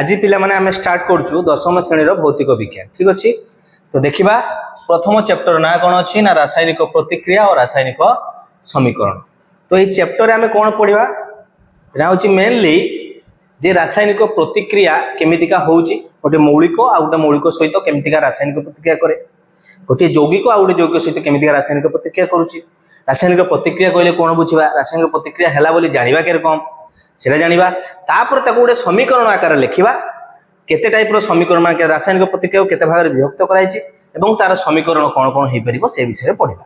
आज पिला माने आमे स्टार्ट करछु दशम श्रेणी रो भौतिक विज्ञान ठीक अछि। तो देखिबा प्रथम चैप्टर ना कोन अछि ना रासायनिक प्रतिक्रिया और रासायनिक समीकरण। तो ये चैप्टर आमे कोन पढिबा एना होछि मेनली जे रासायनिक प्रतिक्रिया केमितिका होउछि गोटे मौलिक आ गोटे मौलिक सहित केमितिका रासायनिक प्रतिक्रिया करे, गोटे यौगिक आ गोटे यौगिक सहित केमितिका रासायनिक प्रतिक्रिया करूछि। रासायनिक प्रतिक्रिया कहले कोन बुझिबा रासायनिक प्रतिक्रिया होला बोली जानिबा के रकम सेटा जानिबा तापर ताको गोटे समीकरण आकार लिखिबा केते टाइप रो समीकरण माने रासायनिक प्रतिक्रिया केते भाग रे विभक्त कराइछि एवं तार समीकरण कोन कोन हेइ परिबो से विषय पढिबा।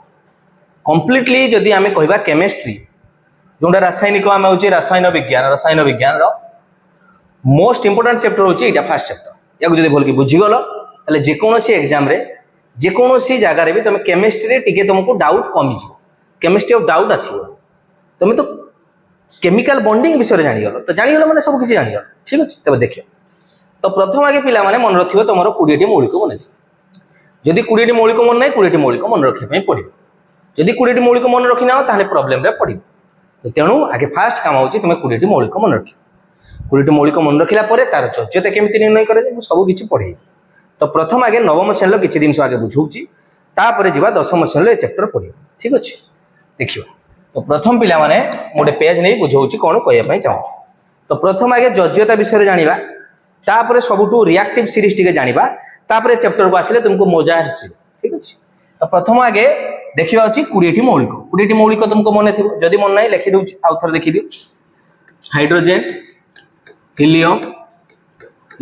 कंप्लीटली जदी आमे कहिबा केमिस्ट्री जोंडा रासायनिक आमे होछि रसायन विज्ञान रो मोस्ट इंपोर्टेंट चैप्टर होछि एटा फर्स्ट चैप्टर। याको जदी भल के बुझि गलो तले जे कोनोसी एग्जाम रे जे कोनोसी जगह रे भी तुम केमिस्ट्री रे टिके तुमको डाउट कमी जिवो, केमिस्ट्री ऑफ डाउट आसीबो तुम तो केमिकल बॉन्डिंग विषय जानी गलो तो जानी गलो माने सब किछि जानी गलो ठीक अछि। तबे देखियो तो प्रथम आगे पिला माने मन रखिबो तमरो 20 टी मौलिक मन जदी 20 टी मौलिक मन नै 20 टी मौलिक मन रखि पई पडिबो। जदी 20 टी मौलिक मन रखि नाओ ताले प्रॉब्लम रे पडिबो। तो तेणु आगे फास्ट काम होछि तुमे 20 टी मौलिक मन रखियो। 20 टी मौलिक मन रखिला परे तार चर्यता केमिति निर्णय करे जे सब किछि पढै। तो प्रथम आगे नवम श्रेणी किछि दिन आगे बुझौछि तापर जिबा दशम श्रेणी ए चैप्टर पढिबो ठीक अछि। देखियो तो प्रथम पिला माने मोटे पेज नै बुझौछि कोन कहया पई चाहू। तो प्रथम आगे जज्यता विषय जानिबा तापर सबुटू रिएक्टिव सीरीज टिके जानिबा तापर चैप्टर को आसिले तुमको मजा आछि ठीक अछि। तो प्रथम आगे देखिबा अछि 20 टी मौलिक तुमको मने थिबो जदी मन नै लिखि दउछि आ उथर देखि दियो। Hydrogen, helium,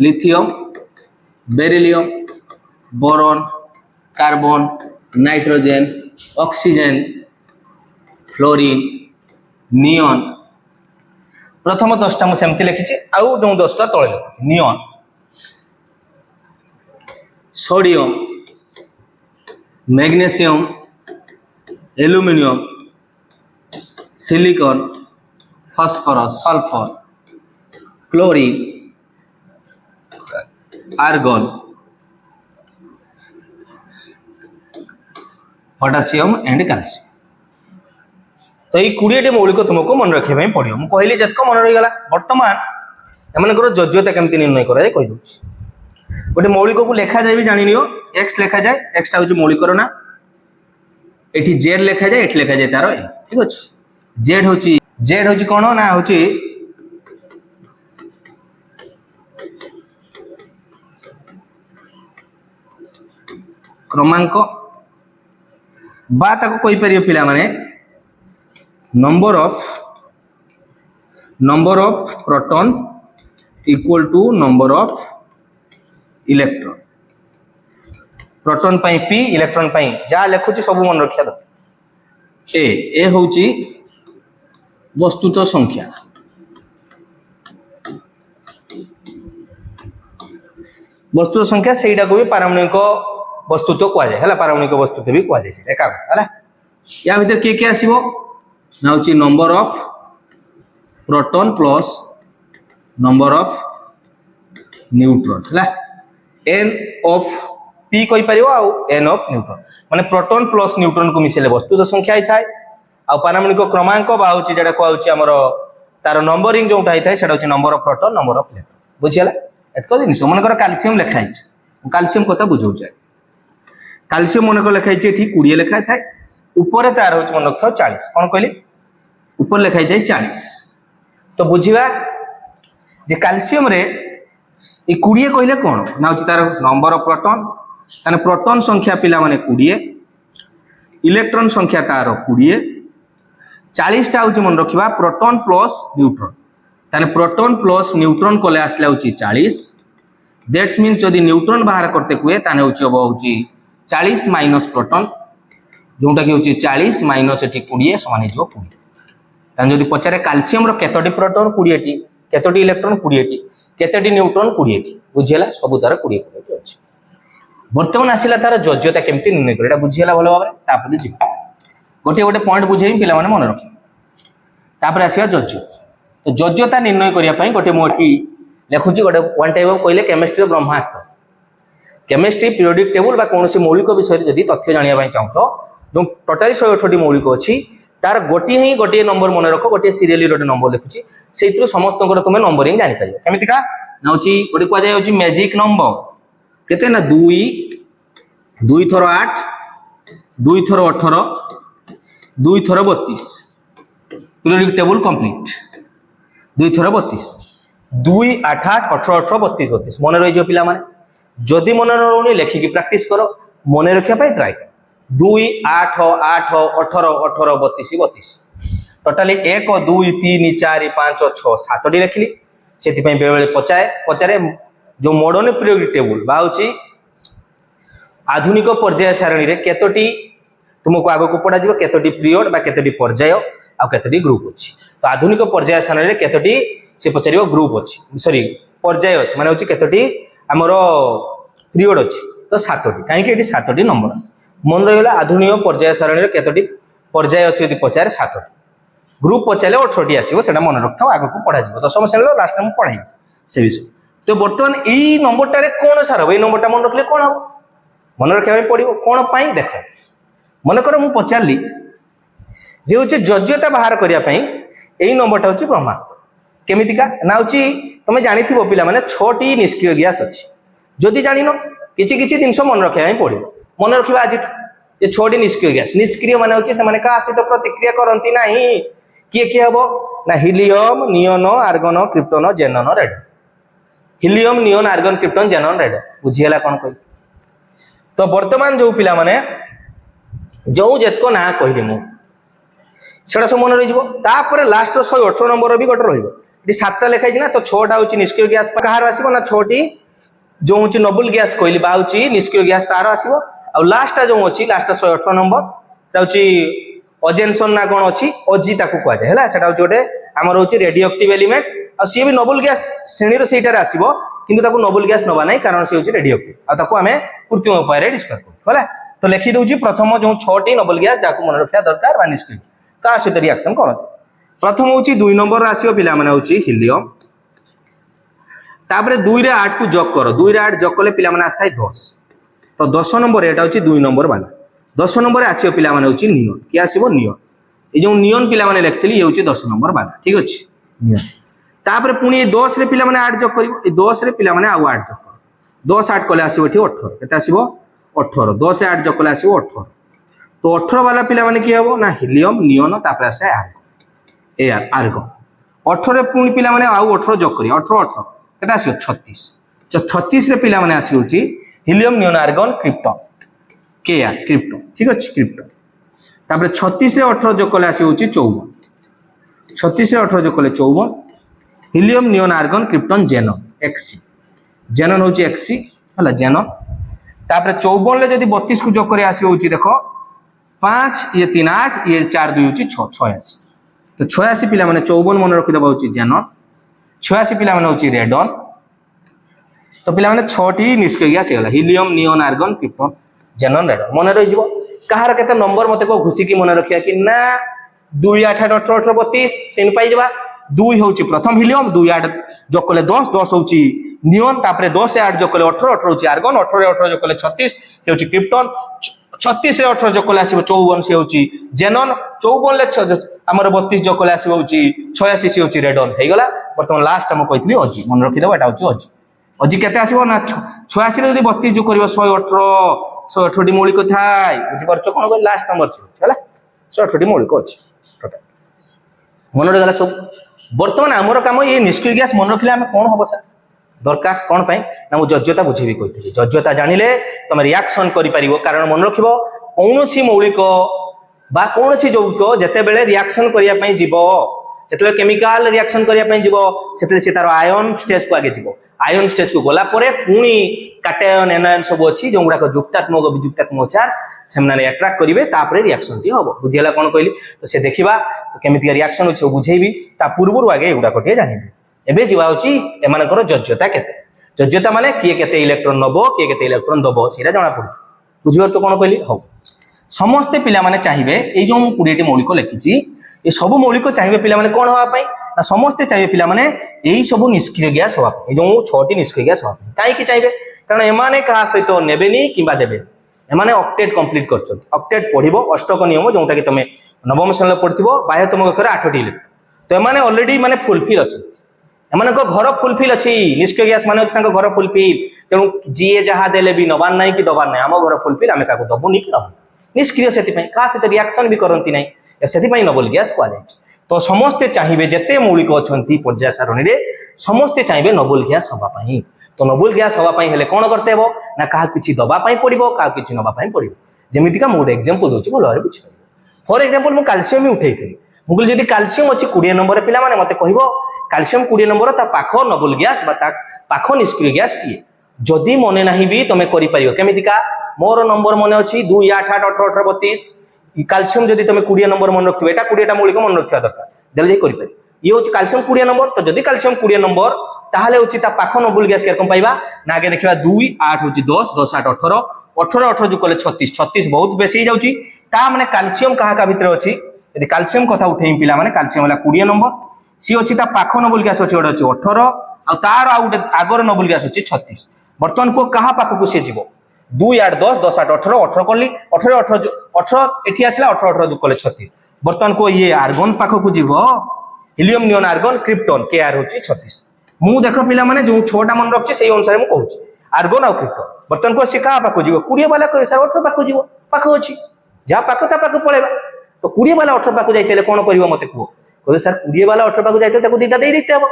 lithium, beryllium, boron, carbon, nitrogen, oxygen, fluorine, neon प्रथम 10टा मु सेमति लिखिछि आउ जो 10टा तळे लिखिछि neon, sodium, magnesium, aluminium, silicon, phosphorus, sulphur, chlorine, argon, potassium and calcium. तो ये 20 टी मौलिक तुमको मन रखे पई पडियो। मु कहली जतको मन रही गला वर्तमान एमनकर जज्यता केमति निर्णय करा जाय कहि दउछि। गोटे मौलिक को लेखा जाय भी जानि नियो x लेखा जाय x टा होछि मौलिक रो ना एठी z लेखा जाय एठी लेखा जाय तारो ए ठीक अछि। z होछि कोन ना होछि क्रमांक बा ताको कहि परियो पिला माने number of proton equal to number of electron. Proton पई p इलेक्ट्रॉन पई जा लेखुची सब मन रखिया द ए होची वस्तुत संख्या सेटा को भी पारमाणविक वस्तुत्व कह जाय हला पारमाणविक वस्तुत्व भी कह जाय एका हला। या भीतर के आसीबो ना होची number of proton plus number of neutron हला n ऑफ p कहि परियो आ n ऑफ न्यूट्रॉन माने प्रोटॉन प्लस न्यूट्रॉन को मिसेले वस्तुत संख्या थाय आ पारमाणविक क्रमांक बा होची जेडा को होची हमरो तार नंबरिंग जोटा आइ थाय सेडा होची number of proton number of neutron बुझियला। एतको दिन मन कर कैल्शियम लिखा हिच कैल्शियम कथा बुझौ जाय। कैल्शियम मन कर लिखा हिच एठी 20 लिखा थाय ऊपर तार होची मन रखो 40 कोन कहली ऊपर लिखा थाय 40। तो बुझिबा जे कैल्शियम रे ए 20 कहले कोन ना होची तार नंबर ऑफ प्रोटॉन ताने प्रोटॉन संख्या पिला माने 20 इलेक्ट्रॉन संख्या तार 20 40 टा होची मन रखिबा प्रोटॉन प्लस न्यूट्रॉन ताने प्रोटॉन प्लस न्यूट्रॉन कोले आसला होची 40 दैट्स मींस जदी न्यूट्रॉन बाहर करते कुए ताने होची 40 माइनस प्रोटॉन जोटा कि होची 40 माइनस एठी 20 समान जो 20। ताने जदी पचारे कैल्शियम रो केतोटी प्रोटॉन 20 टी केतोटी इलेक्ट्रॉन 20 टी केतोटी न्यूट्रॉन 20 टी बुझियला सब तार 20 टी अछि। वर्तमान आसिला तार जज्यता केमति निर्णय करे एटा बुझियला भलो भाबरे तापर जी गोटे पॉइंट बुझेई पिला माने मन रख तापर आसीबा जज्यता। तो जज्यता निर्णय करिया पई गोटे मोठी लेखुची गोटे वन टाइप ऑफ कहले केमिस्ट्री ब्रह्मास्त्र केमिस्ट्री पीरियोडिक टेबल बा कोनोसी मौलिक विषय जदी तथ्य जानिया पई चाहतो जो टोटली 168 मौलिक अछि तार गोटे नंबर मन रख गोटे सीरियल गोटे नंबर लिखुची से समस्त तुम नंबरिंग जापर केमिका नौची गोटे कहुए मैजिक नंबर केते ना 2 2 थर 8 2 थर 18 2 थर 32 पीरियोडिक टेबल कंप्लीट 2 थर 32 2 8 8 18 18 32 32 मन रही पिला माने जदि मन रही लेखिकी प्रैक्टिस कर मन रखा ट्राए कर 2 8 8 18 18 32 32 टोटाली 1 2 3 4 5 6 7 लिखिली से बेले पचारे जो मॉडर्न पीरियोडिक टेबल बाउची आधुनिक पर्याय सारणी रे केतोटी तुमको आग को पढ़ा जीव केतोटी पीरियड बा केतोटी पर्याय आ केतोटी ग्रुप अछि तो आधुनिक पर्याय सारणी रे केतोटी से पचारियो ग्रुप अछि सॉरी पर्याय अछि माने होछि केतोटी हमरो पीरियड अछि तो 7टी काहे कि एटी 7टी नंबर अछि मन रहिला आधुनिक पर्याय सारणी रे केतोटी पर्याय अछि यदि पचारे 7टी ग्रुप पचारे 18टी आसीबो सेटा मन रखथाओ आग को पढ़ा जीव दशम श्रेणी लास्ट टाइम पढ़ाई से विषय तो बर्तमान एई नंबरटा रे कोन सार ए नंबरटा मन रखले कोन हो मन रखा पड़ो कौन पाई देख मन कर मु पचारि जे हूँ योग्यता बाहर करने यही नंबरटा हूँ ब्रह्मास्त्र केमितिका ना हूँ तुम जानी पिला माने 6टी निष्क्रिय गैस अच्छी जदि जान किसी किसी जिन मन रखा पड़ो मन रखा आज ये 6टी निष्क्रिय माने हूँ से क्या सहित प्रतिक्रिया करती ना किए किए हम ना helium neon argon krypton xenon radon helium neon argon krypton xenon radon बुझीगला कौन कह तो वर्तमान जो पिला माने जो जेतको ना कहली मु सेटा सब मन रही लास्ट 118 नंबर भी गोटे रही 7टा लिखाई ना तो 6टा हूँ निष्क्रिय गैस कहार आसो ना 6टी जो हूँ नोबल गैस कहली बा हूँ निष्क्रिय गैस तार आसो आ लास्टा जो अच्छी लास्ट 118 नंबर हूँ अजेनसन ना कौन अच्छी अजी ताकू कहुए है गोटे आमर हूँ रेडियो एक्टिव एलिमेंट आ सी भी नोबल गैस श्रेणी से आसो किंतु ताकू नोबल गैस नवा नहीं कारण सी हूँ रेडियो एक्टिव आम कृत्रिम उपाय डिस्कस कर तो लिखि दूची प्रथम जो 6टी नोबल गैस जहाँ मन रखा दरकार बा निष्क्रिय क्या सहित रिएक्शन करते प्रथम हूँ 2 नंबर आसो पिला माने हूँ हिलियम तापर 2 रे 8 को जग कर 2 रे 8 जग कले पिला माने आस्था 10 तो 10 नंबर एटा हूँ 2 नंबर वाला 10 नंबर आसो पिला माने हूँ नियन किए आसो नियन ये जो नियन पिला माने लिखिली ये हूँ 10 नंबर वाला ठीक अच्छे नियन तापर पुणी 10 रे पिला माने 8 जग कर 10 रे पिला माने आउ 8 जग कर 10 8 कले आसो 18 केते आसो 18 10 रे 8 जग कले आसो 18 तो 18 वाला पिला माने की हबो ना हिलियम नियन तापर आसे आर्गन एआर आर्गन 18 रे पुणी पिला माने आउ 18 जग करी 18 18 केते आसो 36 जो 36 रे पिला माने आसो होची helium neon argon krypton KR krypton ठीक अछि क्रिप्टन तापर 36 रे 18 जग कले आसो होची 54 36 रे 18 जग कले 54 helium neon argon krypton जेनन XC जेनन होची एक्सी हला जेनन तापर 54 ले जदी 32 को जग करे आसी होची देखो 5 ये 3 8 ये 4 2 होची 6 86 तो 86 पिला माने 54 मन रखि दबा होची जेनन 86 पिला माने होची रेडन तो पिला माने 6टी निष्क्रिय गैस हेला helium neon argon krypton xenon रेडन मन रहि जिवो कहार केते नंबर मते को घुसी की मन रखिया कि ना 2 8 8 18 18 32 सेन पाई जबा 2 होची प्रथम हिलियम 2 8 जग कले 10 10 होची नियन तापर 10 8 जग कले 18 18 होची आर्गन 18 18 जग कले 36 से होची क्रिप्टन 36 रे 18 जग कले आसीबो 54 से होची जेनन 54 ले हमर 32 जग कले आसीबो होची 86 से होची रेडन हे गला वर्तमान लास्ट हम कहितली अजी मन रखि दबा एटा होची अजी अजी केते आसीबो ना 86 रे जदी 32 जग करबो 118 टी मौलिक थाय बुझि परछ कोन को लास्ट नंबर से होला 118 टी मौलिक अछि टोटल मन रे गला सब वर्तमान आमर काम ये निष्क्रिय गैस मन रखिले आम कौन हम सर दरकार कौन पाई ना मु योग्यता बुझेबी कही योग्यता जानिले तुम रिएक्शन करिपारिबो कारण मन रखिबो कौनसी मौलिक बा कौनसी यौगिक जेते बेले रिएक्शन करिया पई जीवो जेते केमिकल रिएक्शन करिया पई जीवो सेते से तार आयन स्टेज को आगे जीवो आयन स्टेज को गला परे पुणी काटायन एनायन सब अछि जो गुडा को युक्तात्मक वियुक्तात्मक चार्ज सेमना अट्रैक्ट करिवे तापरे रिएक्शन टी हबो बुझियला कोन कहली तो से देखिबा तो केमिति रिएक्शन होछ बुझेबी ता पूर्वरु आगे एगुडा कोटे जानिबे एबे जीवा होची एमानकर योग्यता केते योग्यता माने किए केते इलेक्ट्रॉन नबो किए केते इलेक्ट्रॉन दबो सेरा जाना पड़छ बुझियो तो कोन कहली हो समस्त पिला माने चाहिए ये जो 20 टी मौलिक लिखिची ये सब मौलिक चाहिए पिला माने कोन होवा पई ना समस्त चाहिए पिला माने यही सब निष्क्रिय गैस होवा पई जो 6टी निष्क्रिय गैस होवा पई काई कि चाहिए कारण एमाने कहा सहित नेबेनी किबा देबे एमाने ऑक्टेट कंप्लीट करछन ऑक्टेट पढिबो अष्टक नियम जोंटा कि तमे नवम श्रेणी पढिथिबो बाह्यतम कक्षार 8टी इलेक्ट्रॉन तो एमाने ऑलरेडी माने फुलफिल अछन एमाने को घर फुलफिल अछि निष्क्रिय गैस माने तांको घर फुलफिल तेनु जीए जहा देले भी नबान नाही कि दबान नाही हम घर फुलफिल आमे काको दबो नी कि न निष्क्रिय सेति पई का से रिएक्शन भी करंती नाही सेति पई नोबल गैस को जाय तो समस्ते चाहिए जते मौलिक अछंती पर्याय सारणी रे समस्ते चाहिए नोबल गैस हवा पई तो नोबल गैस हवा पई हेले कोन करते हो ना कहा किछि दबा पई पड़िबो का किछि नबा पई पड़िबो जेमिति का मोड एग्जांपल दोछि बोलो आरे बुझ फॉर एग्जांपल मु कैल्शियम उठेइथि मुगल जदि कैल्शियम अछि 20 नंबर पिला माने मते कहिबो कैल्शियम 20 नंबर ता पाखो नोबल गैस बा ता पाखो निष्क्रिय गैस किए जदि मने नाही भी तमे करि परिबो केमिति का मोर नंबर मने अछि 2 8 8 18 18 32 कैल्शियम जदि तमे 20 नंबर मन रखिबे एटा 20 टा मौलिक मन रखिया दरकार देले जे करि पारि ये होछि कैल्शियम 20 नंबर तो जदि कैल्शियम 20 नंबर ताहले होछि ता पाखो नोबल गैस केरकम पाइबा ना आगे देखिबा 2 8 होछि 10 10 8 18 18 18 जो कले 36 36 बहुत बेसी हो जाउछि ता माने कैल्शियम कहा का भीतर अछि यदि कैल्शियम कथा उठेई पिला माने कैल्शियम वाला 20 नंबर सी होछि ता पाखो नोबल गैस अछि ओडा अछि 18 आ तार आउट आगर नोबल गैस अछि 36 वर्तमान को कहा पाखो को से जीवो 2 8 10 10 8 18 18 करली 18 18 18 एठी आसिला 18 18 जो कले 36 वर्तमान को ये आर्गन पाखो को जीवो हिलियम नियन आर्गन क्रिप्टन के आर होछि 36 मु देखो पिला माने जो छोटा मन रखछि सेही अनुसार मु कहूछि आर्गन और क्रिप्टन वर्तमान को सिका पाखो जीवो 20 वाला को सर 18 पाखो जीवो पाखो अछि जा पाखो ता पाखो पळेबा तो 20 वाला 18 पाखो जाइतेले कोन करिवो मते को कहले सर 20 वाला 18 पाखो जाइते ताको दिटा देई दिते हबो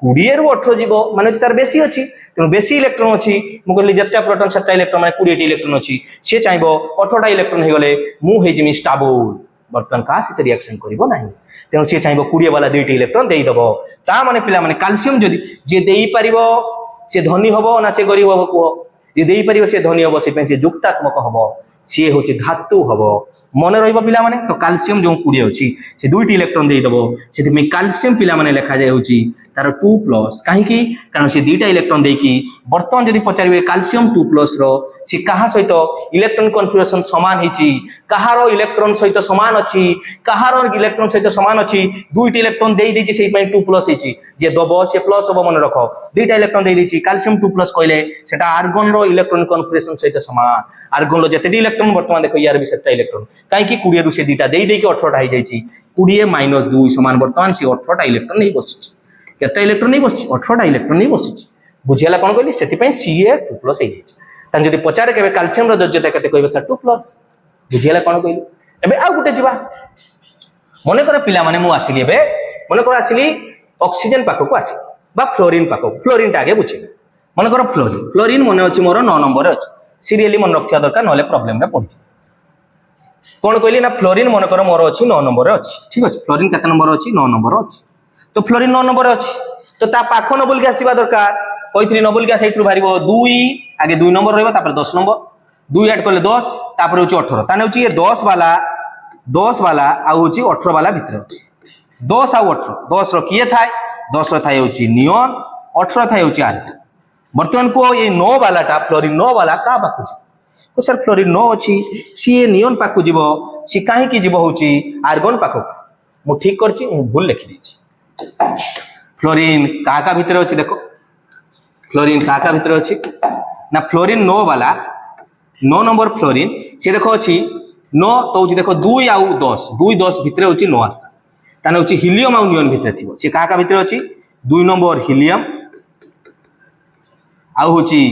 20 रु 18 जीवो माने तार बेसी अछि तेनु बेसी इलेक्ट्रॉन अछि मु कहली जेटा प्रोटॉन सेटा इलेक्ट्रॉन माने 20 टी इलेक्ट्रॉन अछि से चाइबो 18 टा इलेक्ट्रॉन हे गले मु हे जिमि स्टेबल वर्तमान का से रिएक्शन करिवो नाही तेनु से चाइबो 20 वाला 2 टी इलेक्ट्रॉन देई दबो ता माने पिला माने कैल्शियम जदि जे देई परिवो से धनी हबो ना से गरीब हबो को जे देई परिवो से धनी हबो से पे से जुक्तात्मक हबो सी होछि धातु हबो मन रहिबो पिला माने तो कैल्शियम जो 20 अछि से 2 टी इलेक्ट्रॉन देई दबो सेति में कैल्शियम पिला माने लेखा जाय होछि तार 2 प्लस काहे की कारण से 2 टा इलेक्ट्रॉन देई की वर्तमान जदि पचारिबे कैल्शियम 2 प्लस रो से कहा सहित इलेक्ट्रॉन कन्फिगरेशन समान हिची कहारो इलेक्ट्रॉन सहित समान अछि कहारो इलेक्ट्रॉन सहित समान अछि 2 टी इलेक्ट्रॉन देई दिछि सेहि पई 2 प्लस हिची जे दबो से प्लस हबो मन रखो 2 टा इलेक्ट्रॉन देई दिछि कैल्शियम 2 प्लस कहले सेटा आर्गन रो इलेक्ट्रॉन कन्फिगरेशन सहित समान आर्गन रो जते इलेक्ट्रॉन वर्तमान देखो यार भी सेटा इलेक्ट्रॉन काहे की 20 रु से 2 टा देई देई के 18 टा हो जाइछि 20 - 2 समान वर्तमान से 18 टा इलेक्ट्रॉन नहीं बसिछि केटा इलेक्ट्रॉन नहीं बसिछि 18 टा इलेक्ट्रॉन नहीं बसिछि बुझियाला कोन कहली सेति पई Ca2+ हे जाइछि तान जदि पचारे केबे कैल्शियम रो योग्यता केते कहबे सर 2+ बुझियाला कोन कहली एबे आ गुटे जिबा मने कर पिला माने मु आसिली एबे मने कर आसिली ऑक्सीजन पाखो को आसी बा फ्लोरीन पाखो फ्लोरीन टा आगे बुझे मने कर फ्लोरीन मने अछि मोर 9 नंबर अछि सीरियली मन रखिया दरकार नले प्रॉब्लम रे पड़ी कोन कहली ना फ्लोरीन मन कर मोर अछि 9 नंबर अछि ठीक अछि फ्लोरीन केते नंबर अछि 9 नंबर अछि तो फ्लोरीन 9 नंबर अछि तो ता पाखो नोबल गैस आसीबा दरकार कहथि नोबल गैस एठु भारिबो 2 आगे 2 नंबर रहबा तापर 10 नंबर 2 ऐड करले 10 तापर होची 18 ताने होची ये 10 वाला आ होची 18 वाला भीतर होची 10 आ 18 10 रो किए थाय 10 रो थाय होची नियन 18 थाय होची आर्गन वर्तमान को ये 9 वाला टा फ्लोरीन 9 वाला का पाखु को सर फ्लोरीन 9 अछि सी ये नियन पाखु जीवो सी काहे की जीवो होची आर्गन पाखु मु ठीक करची मु भूल लिखि देछि फ्लोरीन का भीतर अछि देखो फ्लोरीन का भीतर अछि ना फ्लोरीन 9 वाला 9 नंबर फ्लोरीन से देखो अछि 9 तो होछि देखो 2 आ 10 2 10 भीतर होछि 9 आस्ता ताने होछि हिलियम आ नियन भीतर थिबो से का भीतर अछि 2 नंबर हिलियम आ होछि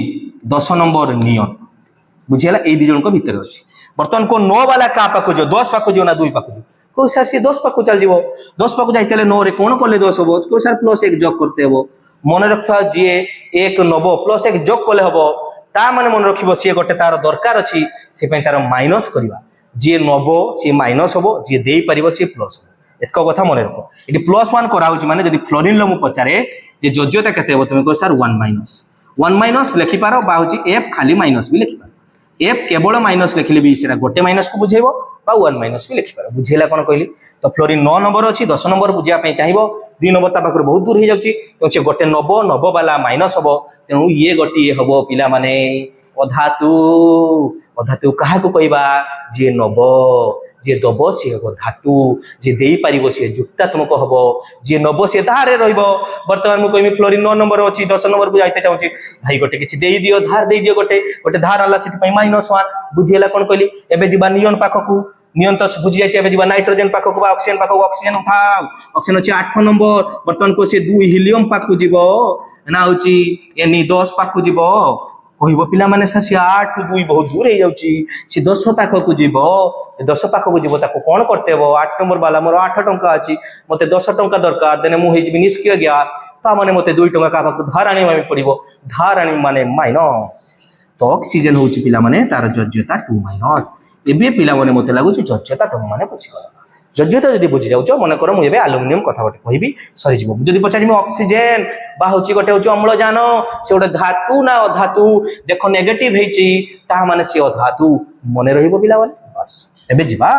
10 नंबर नियन बुझियाला ए दी जन को भीतर अछि वर्तमान को 9 वाला का पाको जो 10 पाको जो ना 2 पाको जो को सर से 10 पाको चल जीवो 10 पाको जाइतेले 9 रे कोन करले 10 होबो को सर +1 जोग करते हबो मन रखता जे 1 नबो +1 जोग करले हबो ता माने मन रखिबो से गोटे तार दरकार अछि से पई तार माइनस करबा जे नबो से माइनस हबो जे देई परिबो से प्लस हबो एतको कथा मन रखो एटी +1 करा होची माने जदी फ्लोरीन ल मु पचारे जे योग्यता केते हबो तुमे को सर 1 - लिखि पारो बा होची f खाली माइनस भी लिखि पारो f केवल माइनस लिखिले भी सेरा गोटे माइनस को बुझेबो बा 1 - भी लिखि पारो बुझेला कोन कहली तो फ्लोरीन 9 नंबर अछि 10 नंबर बुझिया पई चाहिबो 2 नंबर ता पाखर बहुत दूर हे जाउची तो से गोटे नबो वाला माइनस हबो तेनु ये गोटी हबो पिला माने अधातु कहा को कहबा जे नबो जे दब सी हम धातु जे दे पार सी युक्तात्मक हम जी नब सी धारे बर्तमान मुझे कहमी फ्लोरीन 9 नंबर अच्छी 10 नंबर को जाते चाहूँगी भाई गोटे किसी दे दियो धार दे दियो गोटे गोटे धार आला से -1 बुझीगला कौन कहली एबे जीवा नियन पाखक नियन तो बुझी जाए जीवा नाइट्रोजन पाखक ऑक्सीजन उठाओ ऑक्सीजन अच्छे 8 नंबर बर्तमान को सी 2 हिलियम पाखक जीव ना हूँ 10 पाखक जीव कह पिला माने सर सी 8 2 बहुत दूर हो जाऊँगी सी 10 पाखक जीव 10 पाखक जीव कौन करते हो 8 नंबर वाला मोर 8 टंका अच्छी मत 10 टंका दरकार देने मुझे निष्क्रिय गैस ता माने मत 2 टंका क्या धार आने पड़ो धार आनी माने माइनस तो ऑक्सीजन हूँ पिला माने तार योज्यता 2 माइनस एबे पिला माने मते लागुची योज्यता तुम माने बुझीगल योज्यता जदि बुझी जाउछ मन कर मु एबे एल्युमिनियम कथा गोटे कहबी सरी जीवो जदि पचारिमि ऑक्सीजन बा होची गोटे होची अम्लजान से गोटे धातु ना अधातु देखो नेगेटिव हेची ता माने से अधातु मने रहिबो पिला माने बस एबे जीवा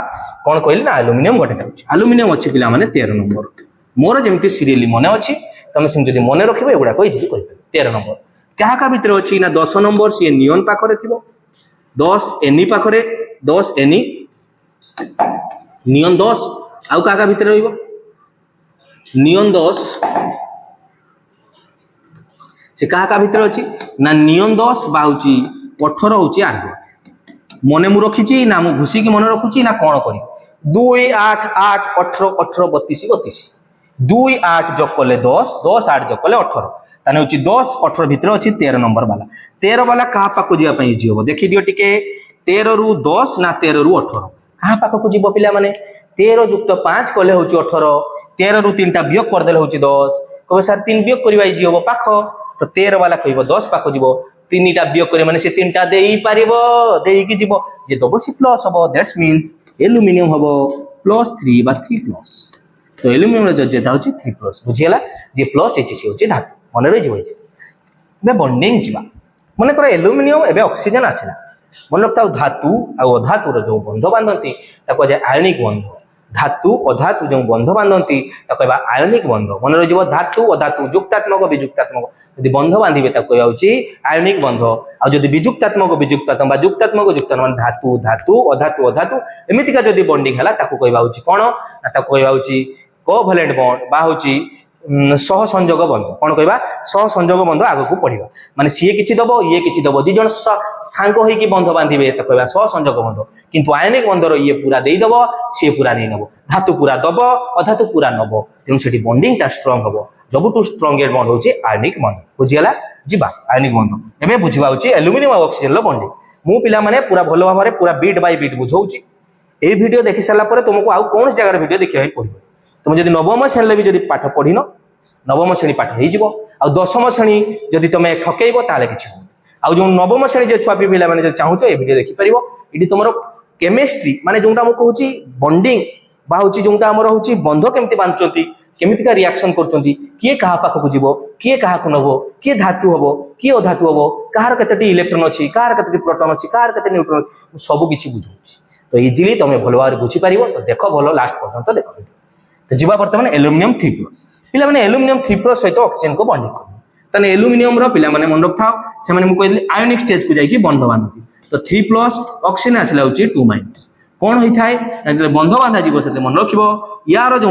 कोन कहली ना एल्युमिनियम गोटे होची एल्युमिनियम अछि पिला माने 13 नंबर मोर जेमति सीरियली मने अछि तमे सिम जदि मने रखिबो एगुडा कहि जि कहि 13 नंबर क्या का भीतर अछि ना 10 नंबर से नियन पाखरे थिबो 10 एनी पाखरे 10 एनी नियन 10 आउ का भीतर रहिबो नियन 10 से का भीतर अछि ना नियन 10 बाउची 18 होची आर्गो मने मु रखिची ना मु घुसी की मने रखुची ना कोन करी 2 8 8 18 18 32 32 2 8 जोग कले 10 10 8 जोग कले 18 ताने होची 10 18 भीतर अछि 13 नंबर वाला 13 वाला का पाको जिया पई इजी हो देखि दियो टिके 13 रु 10 ना 13 रु 18 कहाँ पाखक जीव पिला माने 13 युक्त 5 कले हूँ 18 13 रु 3टा वियोग करदे हूँ 10 कहे सर 3 वियोग करवा इजी हम पाख तो 13 वाला कह 10 पाख जीव 3टा वियोग करे माने से 3टा देई पारिबो देई की जीव जे दबो सी प्लस हबो दैट्स मींस एल्युमिनियम हबो +3 बा 3 प्लस तो एल्युमिनियम रे योज्यता होची 3 प्लस बुझियला जे प्लस एची सी होची धातु मन रे जीव बे बॉन्डिंग जीवा मन कर एल्युमिनियम एबे ऑक्सीजन आसिला मन रखता धातु आ अधातुर जो बंध बांधती आयनिक बंध धातु अधातु जो बंध बांधती कहवा आयनिक बंध मन रही धातु अधातु युक्तात्मक विजुक्तात्मक यदि बंध बांधे कहूँ आयनिक बंध आदि विजुक्तात्मक विजुक्तात्मक युक्तात्मक युक्तात्मक धातु धातु अधातु अधातु एमतीका जदि बंडिंग है कहवा कौन कहवा कोभैलेंट बॉन्ड बा सह संजोग बंध कौन कहवा सह संजोग बंध आग को पढ़ा माने सी किछि दब ये किछि दब दी जन सांग होइकी बंध बांधिबे त कहवा सह संजोग बंध किंतु आयनिक बंधर ये पूरा दे दब सी पूरा नहीं नब धातु पूरा दब अधातु पूरा नब तेणु सेठी बॉन्डिंग टा स्ट्रांग हबो सबुठु स्ट्रांगेस्ट बंध होची आयनिक बंध बुझिगला जीवा आयनिक बंध एबे बुझिबा होची एल्युमिनियम और ऑक्सीजन लो बॉन्डिंग मु पिला माने पूरा भलो भाबरे पूरा beat by beat बुझौची A video देखि साला परे तुमको आउ कोन जगह वीडियो देखिबा पड़िबो तुम जदि नवम श्रेणी भी जदि पाठ पढ़िन नवम श्रेणी पाठ हो दशम श्रेणी जदि तुम ठकेब ताले किछि हो जो नवम श्रेणी जो छुआ पिला माने चाहूच ए वीडियो देखि परिबो इडी तुमरो केमिस्ट्री माने जोंटा मु कहूची बॉन्डिंग बा होची जोंटा हमर होची बंध केमति बांधचोती केमिति का रिएक्शन करचोती किए कहा पाखक जीवो किए कहा को नबो किए धातु हबो किए अधातु हबो कहार केतेटी इलेक्ट्रॉन अछि कहार केतेटी प्रोटॉन अछि कहार केते न्यूट्रॉन सब किछि बुझौची तो इजीली तुम भल भाव बुझी पारिबो तो देखो भलो लास्ट पर्यंत देखो तो जीवा बर्तमान एल्युमिनियम 3+ पिला माने एल्युमिनियम 3+ सहित ऑक्सीजन को बॉन्डिंग कर तने एल्युमिनियम रो पिला माने मन रखथाओ से माने मु कहली आयनिक स्टेज को जाई कि बंध बांधती तो 3+ ऑक्सीजन आसला होची 2- कोन होई थाए बंध बांधा जीवो से मन रखिबो यार जो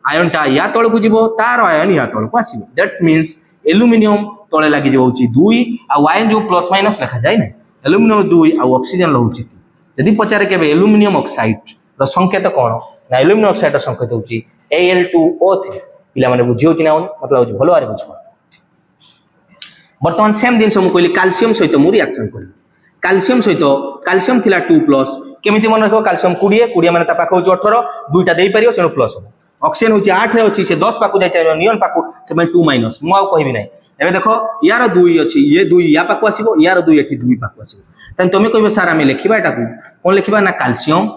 आयन टा या तळ को जीवो तार आयन या तळ को आसीबो दैट्स मींस एल्युमिनियम तळे लागि जीवो होची 2 आ आयन जो +- लिखा जाय नै एल्युमिनियम 2 आ ऑक्सीजन रहउची 3 यदि पचारे केबे एल्युमिनियम ऑक्साइड रो संकेत कोन ना एल्युमिनियम ऑक्साइड रो संकेत होची Al2O3 पिला माने बुझियो कि ना मतलब होची भलो आरे बुझबो वर्तमान सेम दिन मु कहली कैल्शियम सहित मु रिएक्शन करी कैल्शियम सहित कैल्शियम थिला 2+ केमिति मन रखो कैल्शियम 20 माने ता पाखो 18 दुईटा देई परियो सेनो प्लस हो ऑक्सीजन होची 8 रे होची से 10 पाखो जाय चाहे नियन पाखो से माने 2- मु आ कहबी नै एबे देखो यार 2 अछि ये 2 या पाखो आसीबो यार 2 एठी 2 पाखो आसीबो तन तमे कहबे सर आमे लेखिबा एटा को कोन लेखिबा ना कैल्शियम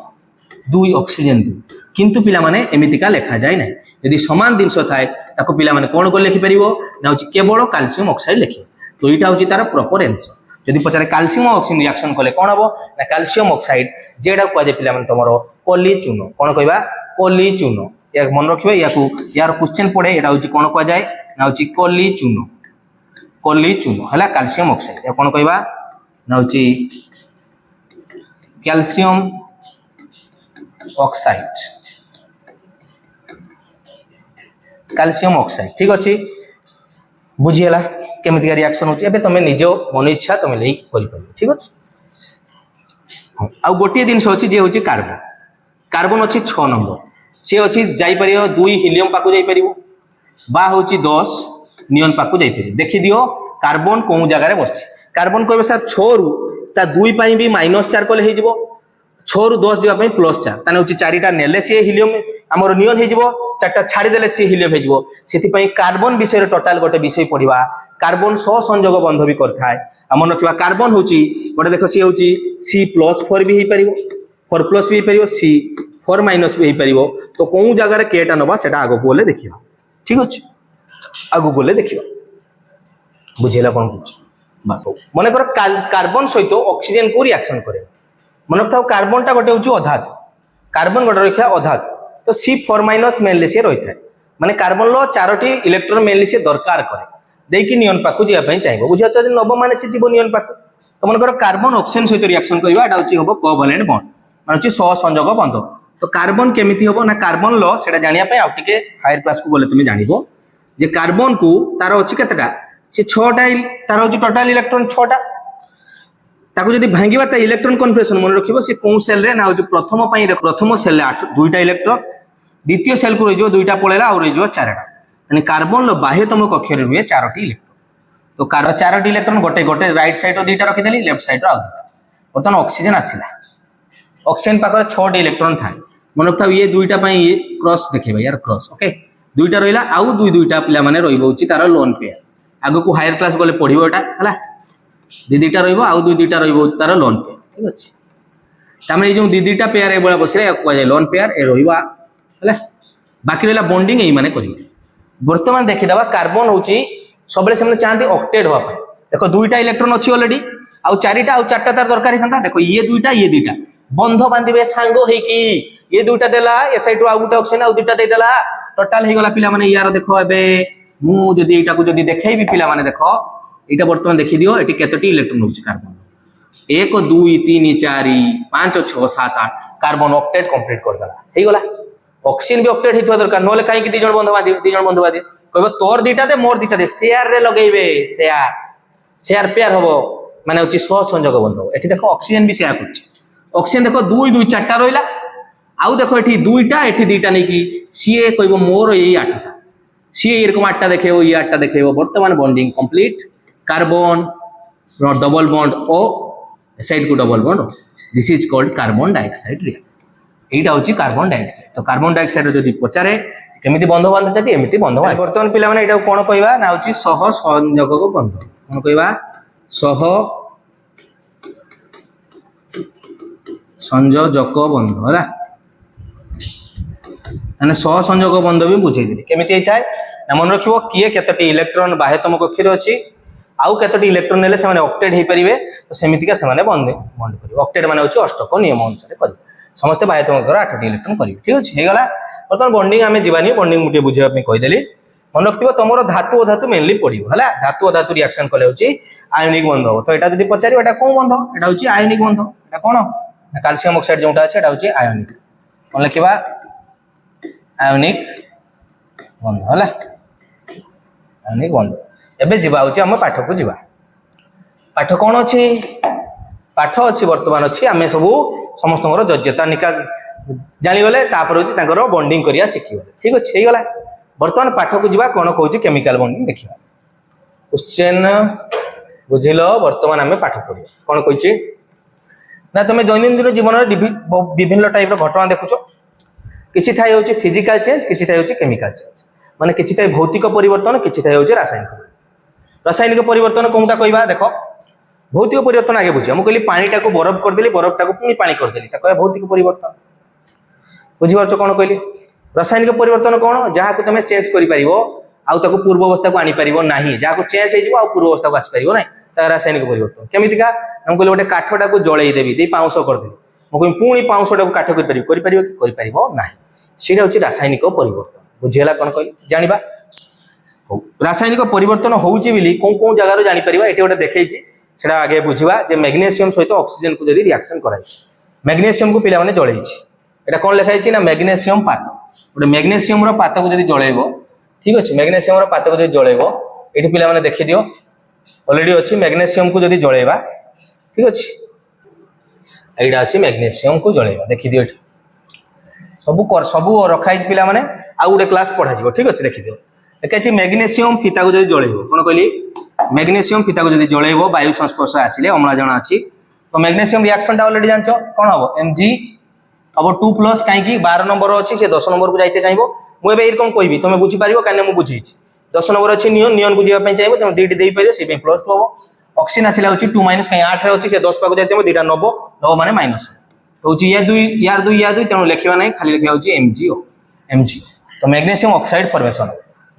2 ऑक्सीजन 2 किंतु पिला माने एमितिका लेखा जाय नै यदि समान जिनस थाए ताको पिला माने कोन को लेखि परिबो ना होची केवल कैल्शियम ऑक्साइड लेखि तो इटा होची तार प्रॉपर आंसर यदि पचारे कैल्शियम ऑक्सीजन रिएक्शन कले कोन हबो ना कैल्शियम ऑक्साइड जेडा को जे पिला माने तमरो कोली चूनो कोन कहबा कोली चूनो या मन रखिबे यार क्वेश्चन पड़े एटा होची कोन को जाय ना होची कोली चूनो हला कैल्शियम ऑक्साइड या कोन कहबा ना होची कैल्शियम ऑक्साइड कैल्शियम ऑक्साइड ठीक अच्छे बुझीगला केमितिका रिएक्शन होची एबे तमे निज मन इच्छा तमे लेई करि परिबो ठीक अछि आ गोटे जिनस अछि जे होची कार्बन कार्बन अछि 6 नंबर से अछि जाई परियो 2 हीलियम पाकु जाई परिबो बा होची 10 नियन पाकु जाई परिबो देखि दियो कार्बन कोउ जगह रे बसछि कार्बन कहबे सर 6 रु ता 2 पई भी -4 कोले हे जिवो 6 रु 10 जिवा पई +4 ताने होची 4टा नेले से हीलियम हमर नियन हे जिवो 4टा छाड़ी देले से हीलियम हे जिवो सेति पई कार्बन विषय रे टोटल गोटे विषय पढिबा कार्बन सहसंयोग बंध भी करथाय हमन रखिबा कार्बन होची गोटे देखो सी होची C+4 भी हे परिबो 4+ भी हे परिबो C4- भी हे परिबो तो कोउ जगह रे केटा नबा सेटा आगो बोले देखिबा ठीक अछि आगो बोले देखिबा बुझेला कोन कुछ बस मने कर कार्बन सहित ऑक्सीजन को रिएक्शन करे मन रखथाओ कार्बन टा गोटे होची अधात कार्बन गोटे रखिया अधात तो C4- मेनली से रहिथा माने कार्बन लो 4टी इलेक्ट्रॉन मेनली से दरकार करे देकी नियन पाकु जिया पई चाहिबो बुझिया छ नब माने से जीव नियन पाकु तो मन कर कार्बन ऑक्सीजन सहित रिएक्शन करबा एटा होची होबो कोवैलेंट बॉन्ड माने होची सहसंयोग बंध तो कार्बन केमिति होबो ना कार्बन लो सेटा जानिया पई आ टिके हायर क्लास को बोले तुम जानिबो जे कार्बन को तार होची केतटा से 6टा तार होची टोटल इलेक्ट्रॉन 6टा ताको जदी भांगीबा त इलेक्ट्रॉन कन्फिगरेशन मन रखिबो से कोन सेल रे ना होची प्रथम पई प्रथम सेल रे 2टा इलेक्ट्रॉन द्वितीय सेल को रहिजो 2टा पळेला और रहिजो 4टा यानी कार्बन लो बाह्यतम कक्ष रे हुए 4टी इलेक्ट्रॉन तो कार 4टी इलेक्ट्रॉन गोटे गोटे राइट साइड रो 2टा रखि देली लेफ्ट साइड रो आ 2टा बर्तन ऑक्सीजन आसिला ऑक्सीजन पाकर 6टी इलेक्ट्रॉन थाय मन रखथाउ ये 2टा पई ये क्रॉस देखिबा यार क्रॉस ओके 2टा रहिला आउ 2टा पिला माने रहिबोची तार लोन पेयर आगो को हायर क्लास गले पढिबो एटा हला 2टा रहिबो आउ 2टा रहिबोची तार लोन पेयर ठीक अछि तामे जो 2टा पेयर ए बळा बसिले को जाय लोन पेयर ए रहिबा हला बाकी रहिला बॉन्डिंग एई माने करिवे वर्तमान देखि दबा कार्बन होची सबले सेमने चाहती ऑक्टेट होवा पे देखो 2टा इलेक्ट्रॉन अछि ऑलरेडी आउ 4टा आउ 4टा तार दरकार हिथंता देखो ये 2टा बंध बांधिबे सांगो हे की ये 2टा देला ए साइड रो आउ गुटा ऑक्सीजन आउ 2टा दे देला टोटल हे गला पिला माने यार देखो एबे मु जदी एटा को जदी देखैबी पिला माने देखो एटा वर्तमान देखि दियो एटी केतटी इलेक्ट्रॉन होची कार्बन 1 2 3 4 5 6 7 8 कार्बन ऑक्टेट कंप्लीट कर देला हे गला ऑक्सीजन भी ऑक्टेट हेतवा दरकार नोले काई कि 2 जण बंध बादी कहबो तोर 2टा दे मोर 2टा दे शेयर रे लगेबे शेयर पेयर होबो माने होची सहसंयोग बंध होबो एठी देखो ऑक्सीजन भी शेयर करछि ऑक्सीजन देखो 2 2 4टा रहिला आउ देखो एठी 2टा एठी 2टा नै कि सीए कहबो मोर एई 8टा सीए एरकम 8टा देखेबो ई 8टा देखेबो वर्तमान bonding complete carbon double bond ओ साइड को double bond this is called carbon dioxide reaction एटा होची कार्बन डाइऑक्साइड तो कार्बन डाइऑक्साइड जदी पचारे केमिति बंध बांधते एमिति बंध बांध वर्तमान पिला माने एटा कोन कहबा ना होची सह संयोजक बंध कोन कहबा सह संयोजक बंध हला माने सह संयोजक बंध भी बुझै दिली केमिति हेताय ना मन रखिबो किए केतटी इलेक्ट्रॉन बाह्यतम कक्ष रे अछि आउ केतटी इलेक्ट्रॉन नेले से माने ऑक्टेट हे परिबे तो सेमितिका से माने बंध करिवे ऑक्टेट माने होची अष्टक नियम अनुसार करिवे समस्त बाह्यतम कक्ष 8टी इलेक्ट्रॉन करिवे ठीक अछि हे गला बर्तमान बॉन्डिंग आमे जीवानी बॉन्डिंग मुटे बुझिबा पे कहि देली मन रखिबो तमरो धातु धातु मेनली पडिबो हला धातु धातु रिएक्शन कले होची आयोनिक बंध हो तो एटा जदी पचारिबो एटा कोन बंध एटा होची आयोनिक बंध एटा कोन कैल्शियम ऑक्साइड जोटा अछि एटा होची आयोनिक कोन लिखिबा आयोनिक बंध हला आयोनिक बंध एबे जीवा होची हम पाठ को जीवा पाठ कोन अछि पाठ अछि वर्तमान अछि आमे सब समस्तଙ୍କର योग्यता निकाल जानि गले तापर होची तांकर बॉन्डिंग करिया सिखियो ठीक अछि हे गला वर्तमान पाठ को जीवा कोन कहूची केमिकल बॉन्डिंग देखिबा क्वेश्चन बुझिलो वर्तमान आमे पाठ पढियो कोन कहूची ना तमे दैनंदिन जीवन रे विभिन्न टाइप रो घटना देखुछो किछि थाय होची फिजिकल चेंज किछि थाय होची केमिकल चेंज माने किछि थाय भौतिक परिवर्तन किछि थाय होची रासायनिक परिवर्तन कोनटा कहबा देखो भौतिक परिवर्तन आगे बुझी हम कहली पानी टाको बरफ कर देली बरफ टाको पुनी पानी कर देली ता कहबा भौतिक परिवर्तन बुझी परछो कोन कहली रासायनिक परिवर्तन कोन जहा को तमे चेंज करि परिबो आउ ताको पूर्व अवस्था को आनी परिबो नाही जहा को चेंज हे जिवो आउ पूर्व अवस्था को आसी परिबो नाही ता रासायनिक परिवर्तन केमितिका हम कहली ओटे काठो टाको जळेई देबी दे पाउंस कर देबी म कहली पुनी पाउंस टाको काठो करि परिबो नाही सेटा होची रासायनिक परिवर्तन बुझियला कोन कहली जानिबा रासायनिक परिवर्तन होउची बिली कोन जगह रो जानि परिबा एटे ओटे देखैची सेटा आगे बुझिबा जे मैग्नीशियम सहित ऑक्सीजन को जदी रिएक्शन कराई मैग्नीशियम को पिला माने जळेइची এটা কোন লেখা হয়েছে না ম্যাগনেসিয়াম পাত গোটে ম্যাগনেসিয়াম র পাতক যদি জଳାଇବ ঠিক আছে ম্যাগনেসিয়াম র পাতক যদি জଳାଇବ এটি পিলা মানে দেখি দিও অলরেডি ଅଛି ম্যাগনেসিয়াম को যদি জଳାଇବା ঠিক আছে এইটা ଅଛି ম্যাগনেসিয়াম को জଳାଇବା দেখি দিও এটি ସବୁ ରଖା ହେଇଛି ପିଲା ମାନେ ଆଉ ଗୋଟେ କ୍ଲାସ୍ ପଢା ଯିବ ଠିକ ଅଛି ଦେଖି ଦିଅ ଲେଖା ଅଛି ମ୍ୟାଗ୍ନେସିୟମ ଫିତାକୁ ଯଦି ଜଳାଇବ କଣ କହିଲି ମ୍ୟାଗ୍ନେସିୟମ ଫିତାକୁ ଯଦି ଜଳାଇବ ବାୟୁ ସଂସ୍ପର୍ଶ ଆସିଲେ ଅମ୍ଳଜାନ ଅଛି ତ ମ୍ୟାଗ୍ନେସିୟମ ରିଆକ୍ସନ ଟା অলরেডି ଜାଣିଛ କଣ ହବ Mg হব 2+ কাইকি 12 নম্বর ଅଛି ସେ 10 নম্বর କୁ যাইতে চাইবো ମୁଁ ଏବେ এরকম কইবি তুমি বুঝি পারিবো কানে ମୁଁ বুঝিছি 10 নম্বর ଅଛି নিয়ন নিয়ন କୁ ଯିବା ପାଇଁ চাইবো তুমি দুইটি দেই পারিবো সেই ପାଇଁ +2 হবো অক্সিজেন আসিলা হচ্ছে 2- কাই 8 ରେ ଅଛି ସେ 10 পাକୁ যাইতে দুইটা 9 মানে মাইনাস তো হচ্ছে ইয়ার 2 তেଣୁ ଲେଖିବା ନାହିଁ ଖାଲି ଲେଖିବା ହଉଛି Mg তো ম্যাগনেসিয়াম অক্সাইড ফর্মেশন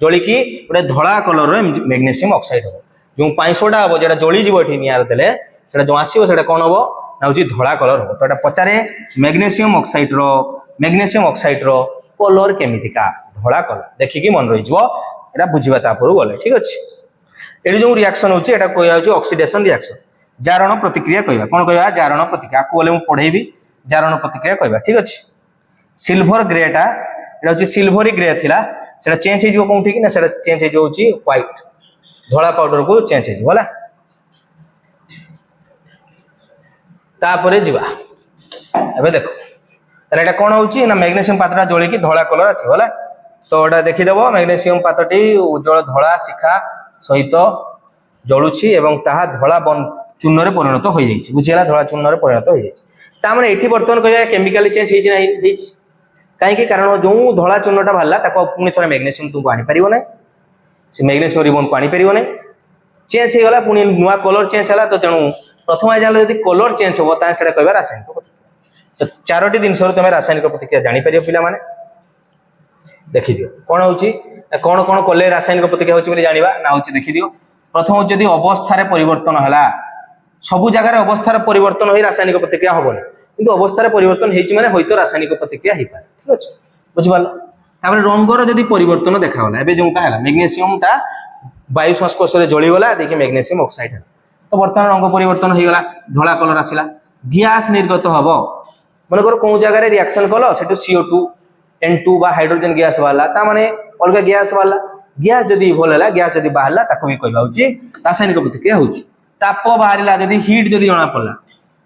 জলিকি গোটে ধଳା কলর ম্যাগনেসিয়াম অক্সাইড হবো যে 500টা হবো যেটা জলি যাব এଠି নিয়ার দেলে সেটা যে আসিব সেটা কোন হবো না হচ্ছে ধଳା কলর হবো তো এটা পচারে ম্যাগনেসিয়াম অক্সাইড র কলর কেমিতিকা ধଳା কলর দেখিকি মন রই যাব এটা বুঝিবা তাপরু গলে ঠিক আছে এটি যে রিয়াকশন হচ্ছে এটা কইয়া হচ্ছে অক্সিডেশন রিয়াকশন জারণ প্রতিক্রিয়া কইবা কোন কইবা জারণ প্রতিক্রিয়া আকু বলে মু পঢ়েইবি জারণ প্রতিক্রিয়া কইবা ঠিক আছে সিলভর গ্রেটা এটা হচ্ছে সিলভরি গ্রে থিলা সেটা চেঞ্জ হয়ে যাব কোউঠি কি না সেটা চেঞ্জ হয়ে যাଉଛି হোয়াইট ধଳା পাউডর কো চেঞ্জ হয়ে যাব হলা তারপরে ଯିବା ଏବେ দেখো তাহলে এটা কোন হচ্ছে না ম্যাগনেসিয়াম পাতটা জলিকি ধଳା কলর আসিব হলা তো এটা দেখি দেব ম্যাগনেসিয়াম পাতটি উজ্জ্বল ধଳା শিখা সহিত জলুছি এবং তাহা ধଳା চূর্ণরে পরিণত হয়ে যাইছে বুঝিলা ধଳା চূর্ণরে পরিণত হয়ে যাইছে তা মানে এটি বর্তমান কইয়া কেমিক্যালি চেঞ্জ হইছে না হইছে কাইকি কারণ যে ধଳା চূর্ণটা বাহারা তাকে পুনি থরে ম্যাগনেসিয়াম তুমি আনি পারিব না সে ম্যাগনেসিয়াম রিবন কো আনি পারিব না চেঞ্জ হয়ে গলা পুনি নয়া কলর চেঞ্জ হলা তো তেণু প্রথমে জানলে যদি কলর চেঞ্জ হবো তাহলে সেটা কইবা রাসায়নিক প্রতিক্রিয়া তো চারটি জিনিসর তুমি রাসায়নিক প্রতিক্রিয়া জানি পারিব পিলা মানে দেখি দিও কোন হচ্ছে কোন কোন কলে রাসায়নিক প্রতিক্রিয়া হচ্ছে বলে জানিবা না হচ্ছে দেখি দিও প্রথম যদি অবস্থার পরিবর্তন হলা সবু জায়গায় অবস্থার পরিবর্তন হয়ে রাসায়নিক প্রতিক্রিয়া হবনি কিন্তু অবস্থার পরিবর্তন হয়েছে মানে হয়তো রাসায়নিক প্রতিক্রিয়া হয়ে পারে ঠিক আছে বুঝিপারল তারপরে রঙর যদি পরিবর্তন দেখা গলা এবে যেটা হল ম্যাগনেসিয়ামটা বায়ু সংস্পর্শে জলিগলা দেখি ম্যাগনেসিয়াম অক্সাইড হল তো বর্তমান রঙ পরিবর্তন হয়ে গলা ধଳା কলর আসিলা গ্যাস নির্গত হব মনে করো কোন জায়গায় রিয়াকশন কল সেটু CO2 N2 বা হাইড্রোজেন গ্যাস বাহারা তা মানে অলগা গ্যাস বাহারা গ্যাস যদি ইভল হলা গ্যাস যদি বাহারা তাকে ବି কইবা হচ্ছে রাসায়নিক প্রতিক্রিয়া হচ্ছে তাপ বাহারিলা যদি হিট যদি জনা পড়লা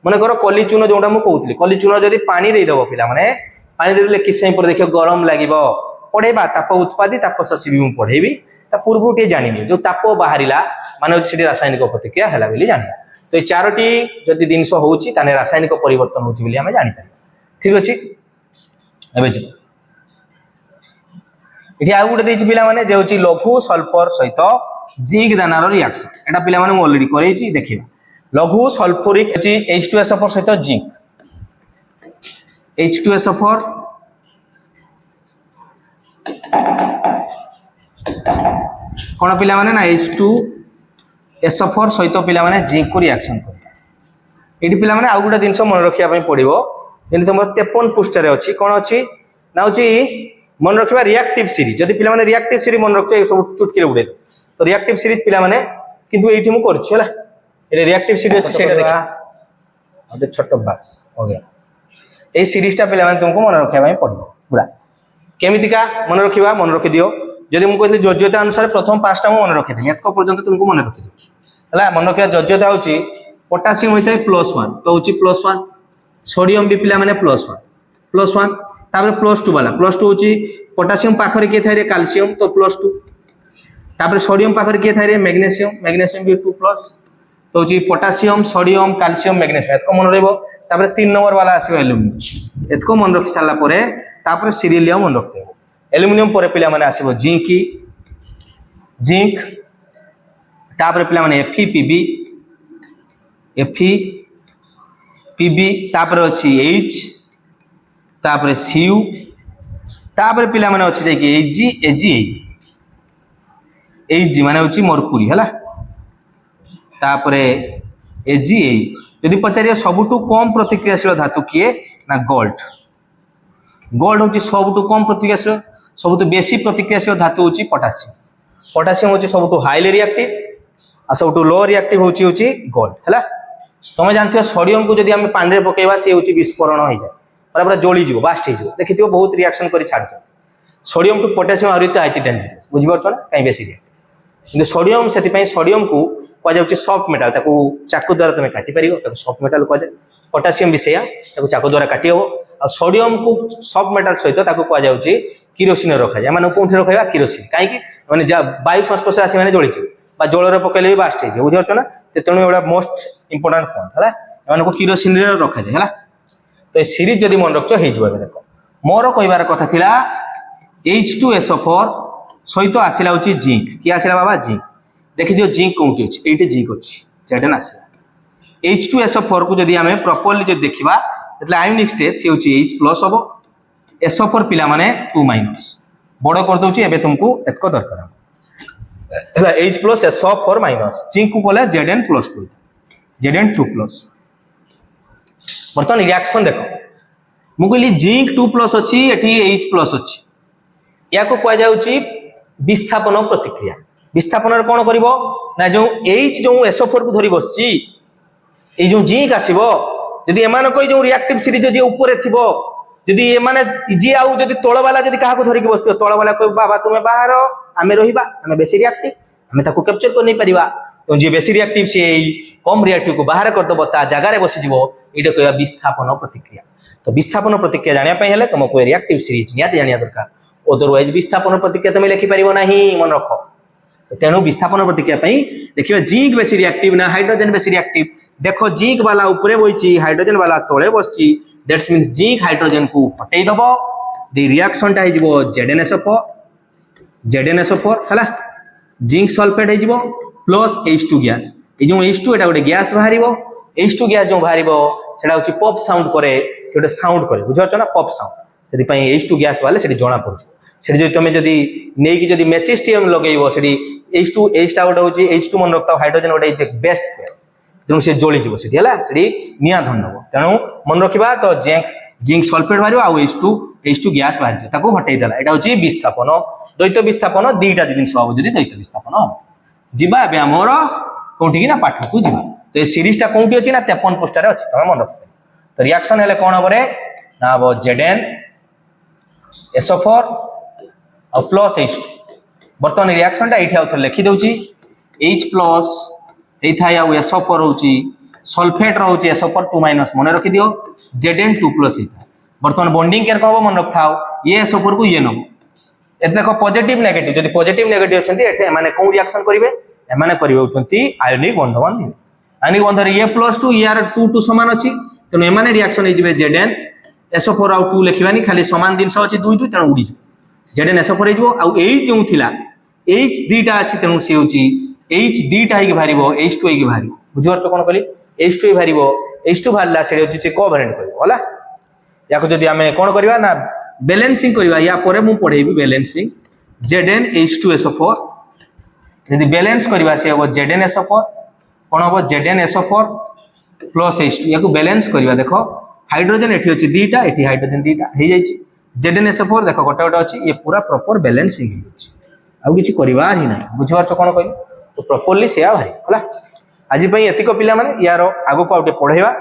মনে করো কলি চূর্ণ যেটা মু কହୁଥିଲି কলি চূর্ণ যদি পানি দেই দেব পিলা মানে পানি দেলে কিছু সময় পরে দেখো গরম লাগিব পড়েবা তাপ উৎপাদী তাপ শোষী भी মু পড়েবি তা পূর্ব টি জানিনি যে তাপ বাহারিলা মানে সেটি রাসায়নিক প্রতিক্রিয়া হেলা বলি জানিবা তো এই চারটি যদি জিনিস হচ্ছে তাহলে রাসায়নিক পরিবর্তন হচ্ছে বলে আমি জানিপারি ঠিক আছে এবে যাব এটি আর গোটে দিয়েছি পিলা মানে যে হচ্ছে লঘু সলফর সহিত জিঙ্ক দানার রিয়াকশন এটা পিলা মানে অলরেডি করেছি দেখিবা লঘু সলফোরিক হচ্ছে H2SO4 সহিত জিঙ্ক H2SO4 কোন পিলা মানে না H2SO4 সহিত পিলা মানে জিঙ্ক কো রিয়াকশন করে এটি পিলা মানে আর গোটে জিনিস মনে রাখিবা ପାଇଁ পড়িব যেটি তোমার 53 পৃষ্ঠারে আছে কোন আছে না হচ্ছে মনে রাখিবা রিঅ্যাক্টিভ সিরিজ যদি পিলা মানে রিঅ্যাক্টিভ সিরিজ মনে রাখছো এই সব চুটকিরে উড়াই দাও তো রিঅ্যাক্টিভ সিরিজ পিলা মানে কিন্তু এইটি মু করছি হলা এটা রিঅ্যাক্টিভ সিরিজ আছে সেটা দেখি আগে ছোট বাস हो गया এই সিরিজটা পিলা মানে তোমাকে মনে রাখিবা ପାଇଁ পড়িব পুরা কেমিতিকা মনে রাখিবা মনে রাখি দিও যদি মু কইলি যোজ্যতা অনুসারে প্রথম পাঁচটা মু মনে রাখি দেই এতক পর্যন্ত তোমাকে মনে রাখি দিও হলা মনে রাখিবা যোজ্যতা হচ্ছে पोटासियम होता है +1 तो होची +1 सोडियम भी पिला माने +1 तापर +2 वाला +2 होची पोटासियम पाखरे के थारे कैल्शियम तो +2 तापर सोडियम पाखरे के थारे मैग्नीशियम भी 2+ तो होची पोटासियम सोडियम कैल्शियम मैग्नीशियम एतको मन रहबो तापर 3 नंबर वाला आसीबो एल्युमिनियम एतको मन रखि साला परे तापर सिरिलियम मन रखते हो एल्युमिनियम परे पिला माने आसीबो जिंक तापर पिला माने Fe तापर अछि H तापर Cu तापर पिला माने अछि जे कि Ag माने होछि मर्क्यूरी हला तापर Ag यदि पचारिया सबुटु कम प्रतिक्रियाशील धातु किए ना गोल्ड होछि सबुटु कम प्रतिक्रियाशील सबुटु बेसी प्रतिक्रियाशील धातु होछि पोटासियम होछि सबुटु हाईली रिएक्टिव आ सबुटु लो रिएक्टिव होछि गोल्ड हला तमे जानथियो सोडियम को जदि हम पानी रे पकेबा से होछि विस्फोरण हो जाय पूरा पूरा जली जीव बास्ट हो देखि बहुत रिएक्शन कर छाड़ सोडियम टू पोटेशियम आहुरी हाइट डेंजरस बुझीपार ना कहीं बेसी कि सोडियम से सोडियम को कहुच्छे सॉफ्ट मेटाल चाकू द्वारा तुम काटी पार सॉफ्ट मेटाल कहुए पोटासियम भी से चाकू द्वारा काटी हम आ सोडियम को सॉफ्ट मेटाल सहित कहुच्छे किरोसिन रखा जाए मैंने कौन रखा किरोसिन कहीं मैंने वायु संस्पर्श आसी मैंने जली जलर पकड़े भी बास्ट हो बुझीपार ना तेणु एटा मोस्ट इंपोर्टाट पॉइंट है एम किरोसिन रखा जाए तो ये सीरीज जदि मन रख देख मोर कहबार कथा थिला H2SO4 सहित आसला हूँ जिंक किए आसला बाबा जिंक देखी दियो जिंक कौटी अच्छी ये जिंक अच्छी जेडेन आसला H2SO4 को जदि आम प्रॉपर्ली जो देखा आयोनिक स्टेज सी हूँ H+ हम SO4 पिला माने 2- बड़ कर दूची एबे तुमको एतक दरकार है H+ SO4- जिंक को कले Zn+2 Zn2+ बर्तमान रिएक्शन देख मु कहली जिंक 2+ अच्छी एठी H+ अच्छी या को कह जाउची विस्थापन प्रतिक्रिया विस्थापन कौन करिवो ना जो H जो SO4 को धरी बसची ए जो जिंक आसीबो जदि एमान कोई जो रिएक्टिव सीरीज जे ऊपर थिबो जदि एमाने जे आउ जदि तळ वाला जदि काहा को धरि के बसतो तळ वाला को बाबा तुमे बाहर आमे रहिबा आमे बेसी रिएक्टिव आमे ताको कैप्चर कर नहीं परिबा तो जे बेसी रिएक्टिव से कम रिएक्टिव को बाहर कर दबो ता जगह रे बसि जीवो एटा कहया विस्थापन प्रतिक्रिया तो विस्थापन प्रतिक्रिया जानिया पय हेले तुमको रिएक्टिव सीरीज नियाती जानिया दरकार अदरवाइज विस्थापन प्रतिक्रिया तुम लिखि पारिबो नाही मन रख तेणु विस्थापन प्रतिक्रिया देखिए जिंक बेसी रिएक्टिव ना हाइड्रोजन बेसी रिएक्टिव देखो जिंक वाला ऊपर बइची हाइड्रोजन वाला तळे बसची दैट्स मींस जिंक हाइड्रोजन को हटै दबो द रिएक्शन टा हिजबो ZnSO4 हला जिंक सल्फेट हिजबो प्लस H2 गैस ए जो H2 एटा गोटे गैस बाहरिबो H2 गैस जो बाहरिबो सेटा होची पॉप साउंड करे से गोटे साउंड करे बुझाछ ना पॉप साउंड सेति पई H2 गैस वाले सेठी जणा पड़छ सेठी जो तुम जदि नै कि जदि मैचेस्टियम लगेइबो सेठी H2 H टा गोटे होची H2 मन रखता हाइड्रोजन गोटे इज बेस्ट फेयर तेणु से जली जीव सेठी हला सेठी निया धन नबो तेणु मन रखिबा तो जिंक सल्फेट बाहरिबो आ H2 गैस बाहरि ताको हटै देला एटा होची विस्थापन द्वैत विस्थापन दुईटा जिनिस हबो जदि द्वैत विस्थापन हबो जिबा एबे हमर कोठी कि ना पाठ को जिबा तो ये सीरीज टा कोठी अछि ना 53 पृष्ठ रे अछि तमे मन रख तो रिएक्शन हेले कोन हबो रे ना हबो ZnSO4 और प्लस H2 बर्तमान रिएक्शन टा एठी आउथर लिखि दउची H+ एथाय आ SO4 होची सल्फेट रहउची SO4 2- मन रखि दियो Zn2+ एथा बर्तमान बॉन्डिंग केयर कहबो मन रखथाओ ये SO4 को ये नो ए देखो पॉजिटिव नेगेटिव जदि पॉजिटिव नेगेटिव अछंती एठे माने कोन रिएक्शन करिवे ए माने करिवे उचंती आयोनिक बंध बांधिबे आयोनिक बंधरे A+2 यार 2 समान अछि तने ए माने रिएक्शन हिजबे ZnSO4 आउ 2 लिखिबानी खाली समान जिंस अछि 2 तने उडी ZnSO4 हिजबो आउ H जो थिला H दीटा अछि तने से होची H दीटा हिक भारिबो H2 हिक भारिबो बुझिबार तो कोन कहली H2 ही भारिबो H2 भारला से होची से कोवेलेंट करबो होला याको जदि हमें कोन करबा ना बैलेंसिंग करबा या परे मु पढेबी बैलेंसिंग ZnH2SO4 यदि बैलेंस करबा से हो ZnSO4 कोन हो ZnSO4 प्लस H2 याको बैलेंस करबा देखो हाइड्रोजन एठी अछि दीटा एठी हाइड्रोजन दीटा हे जाइछि ZnSO4 देखो गोटे गोटे अछि ये पूरा प्रॉपर बैलेंसिंग हे जाइछि आ किछि करबार ही नै बुझबार तो कोन कहली तो प्रॉपर्ली से आ भाई होला आज पई एतिको पिला माने यार आगो को आउटे पढेबा